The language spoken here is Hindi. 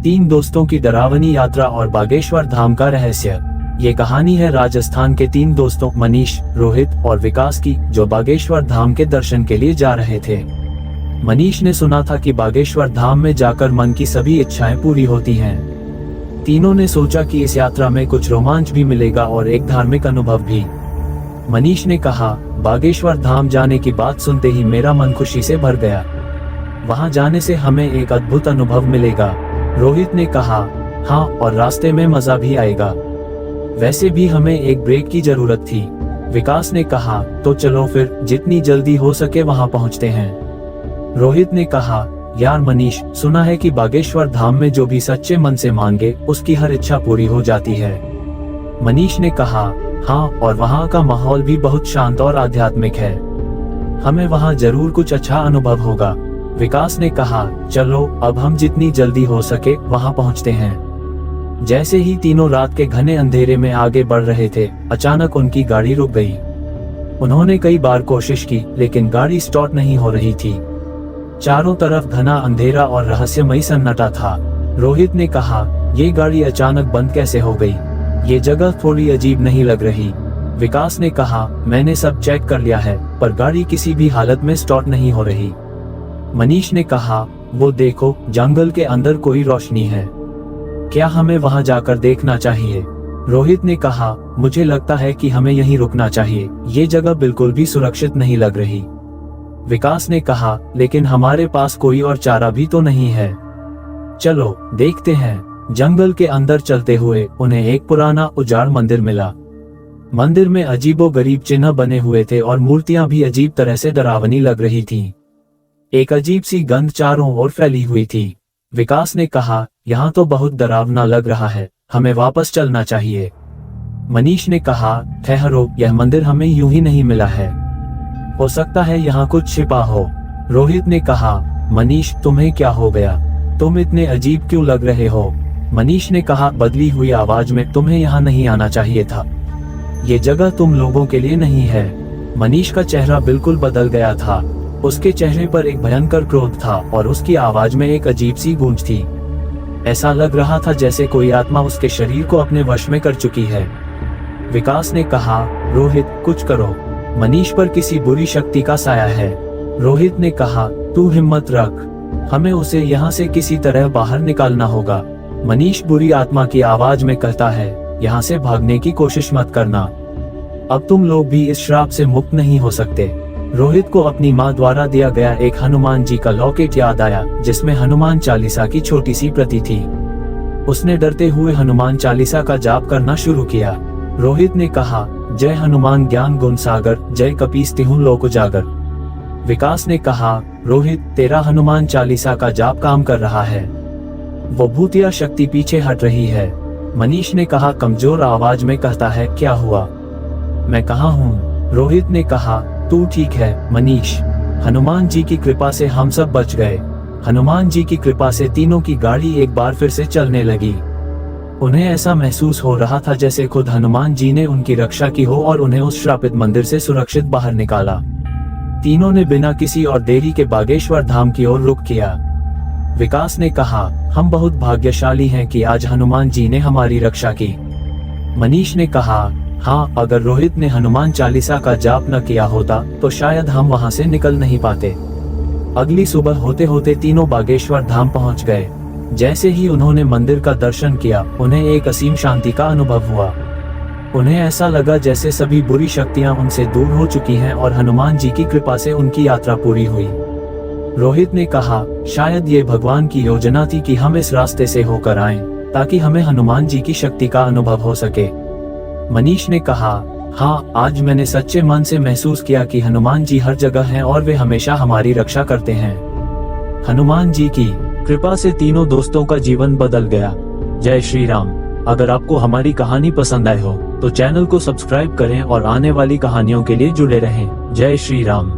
तीन दोस्तों की डरावनी यात्रा और बागेश्वर धाम का रहस्य। ये कहानी है राजस्थान के तीन दोस्तों मनीष, रोहित और विकास की, जो बागेश्वर धाम के दर्शन के लिए जा रहे थे। मनीष ने सुना था कि बागेश्वर धाम में जाकर मन की सभी इच्छाएं पूरी होती हैं। तीनों ने सोचा कि इस यात्रा में कुछ रोमांच भी मिलेगा और एक धार्मिक अनुभव भी। मनीष ने कहा, बागेश्वर धाम जाने की बात सुनते ही मेरा मन खुशी से भर गया। वहां जाने से हमें एक अद्भुत अनुभव मिलेगा। रोहित ने कहा, हाँ, और रास्ते में मजा भी आएगा। वैसे भी हमें एक ब्रेक की जरूरत थी। विकास ने कहा, तो चलो फिर जितनी जल्दी हो सके वहां पहुंचते हैं। रोहित ने कहा, यार मनीष, सुना है कि बागेश्वर धाम में जो भी सच्चे मन से मांगे उसकी हर इच्छा पूरी हो जाती है। मनीष ने कहा, हाँ, और वहाँ का माहौल भी बहुत शांत और आध्यात्मिक है। हमें वहाँ जरूर कुछ अच्छा अनुभव होगा। विकास ने कहा, चलो अब हम जितनी जल्दी हो सके वहां पहुंचते हैं। जैसे ही तीनों रात के घने अंधेरे में आगे बढ़ रहे थे, अचानक उनकी गाड़ी रुक गई। उन्होंने कई बार कोशिश की, लेकिन गाड़ी स्टार्ट नहीं हो रही थी। चारों तरफ घना अंधेरा और रहस्यमयी सन्नाटा था। रोहित ने कहा, ये गाड़ी अचानक बंद कैसे हो गई? ये जगह थोड़ी अजीब नहीं लग रही। विकास ने कहा, मैंने सब चेक कर लिया है, पर गाड़ी किसी भी हालत में स्टार्ट नहीं हो रही। मनीष ने कहा, वो देखो, जंगल के अंदर कोई रोशनी है। क्या हमें वहां जाकर देखना चाहिए? रोहित ने कहा, मुझे लगता है कि हमें यहीं रुकना चाहिए। ये जगह बिल्कुल भी सुरक्षित नहीं लग रही। विकास ने कहा, लेकिन हमारे पास कोई और चारा भी तो नहीं है। चलो देखते हैं। जंगल के अंदर चलते हुए उन्हें एक पुराना उजाड़ मंदिर मिला। मंदिर में अजीबोगरीब चिन्ह बने हुए थे और मूर्तियां भी अजीब तरह से डरावनी लग रही थीं। एक अजीब सी गंध चारों ओर फैली हुई थी। विकास ने कहा, यहाँ तो बहुत डरावना लग रहा है, हमें वापस चलना चाहिए। मनीष ने कहा, ठहरो, यह मंदिर हमें यूं ही नहीं मिला है, हो सकता है यहाँ कुछ छिपा हो। रोहित ने कहा, मनीष, तुम्हें क्या हो गया? तुम इतने अजीब क्यों लग रहे हो? मनीष ने कहा, बदली हुई आवाज में, तुम्हें यहाँ नहीं आना चाहिए था। ये जगह तुम लोगों के लिए नहीं है। मनीष का चेहरा बिल्कुल बदल गया था। उसके चेहरे पर एक भयंकर क्रोध था और उसकी आवाज में एक अजीब सी गूंज थी। ऐसा लग रहा था जैसे कोई आत्मा उसके शरीर को अपने वश में कर चुकी है। विकास ने कहा, रोहित, कुछ करो, मनीष पर किसी बुरी शक्ति का साया है। रोहित ने कहा, तू हिम्मत रख, हमें उसे यहाँ से किसी तरह बाहर निकालना होगा। मनीष बुरी आत्मा की आवाज में कहता है, यहाँ से भागने की कोशिश मत करना। अब तुम लोग भी इस श्राप से मुक्त नहीं हो सकते। रोहित को अपनी माँ द्वारा दिया गया एक हनुमान जी का लॉकेट याद आया, जिसमें हनुमान चालीसा की छोटी सी प्रति थी। उसने डरते हुए हनुमान चालीसा का जाप करना शुरू किया। रोहित ने कहा, जय हनुमान ज्ञान गुण सागर, जय कपीस तिहुँ लोक उजागर। विकास ने कहा, रोहित, तेरा हनुमान चालीसा का जाप काम कर रहा है, वो भूतिया शक्ति पीछे हट रही है। मनीष ने कहा कमजोर आवाज में कहता है, क्या हुआ? मैं कहाँ हूँ? रोहित ने कहा, तू ठीक है मनीष, हनुमान जी की कृपा से हम सब बच गए। हनुमान जी की कृपा से तीनों की गाड़ी एक बार फिर से चलने लगी। उन्हें ऐसा महसूस हो रहा था जैसे खुद हनुमान जी ने उनकी रक्षा की हो और उन्हें उस श्रापित मंदिर से सुरक्षित बाहर निकाला। तीनों ने बिना किसी और देरी के बागेश्वर धाम की ओर रुख किया। विकास ने कहा, हम बहुत भाग्यशाली हैं कि आज हनुमान जी ने हमारी रक्षा की। मनीष ने कहा, हाँ, अगर रोहित ने हनुमान चालीसा का जाप न किया होता तो शायद हम वहां से निकल नहीं पाते। अगली सुबह होते होते तीनों बागेश्वर धाम पहुंच गए। जैसे ही उन्होंने मंदिर का दर्शन किया, उन्हें एक असीम शांति का अनुभव हुआ। उन्हें ऐसा लगा जैसे सभी बुरी शक्तियां उनसे दूर हो चुकी हैं और हनुमान जी की कृपा से उनकी यात्रा पूरी हुई। रोहित ने कहा, शायद ये भगवान की योजना थी कि हम इस रास्ते से होकर आएं, ताकि हमें हनुमान जी की शक्ति का अनुभव हो सके। मनीष ने कहा, हाँ, आज मैंने सच्चे मन से महसूस किया कि हनुमान जी हर जगह हैं और वे हमेशा हमारी रक्षा करते हैं। हनुमान जी की कृपा से तीनों दोस्तों का जीवन बदल गया। जय श्री राम। अगर आपको हमारी कहानी पसंद आई हो तो चैनल को सब्सक्राइब करें और आने वाली कहानियों के लिए जुड़े रहें। जय श्री राम।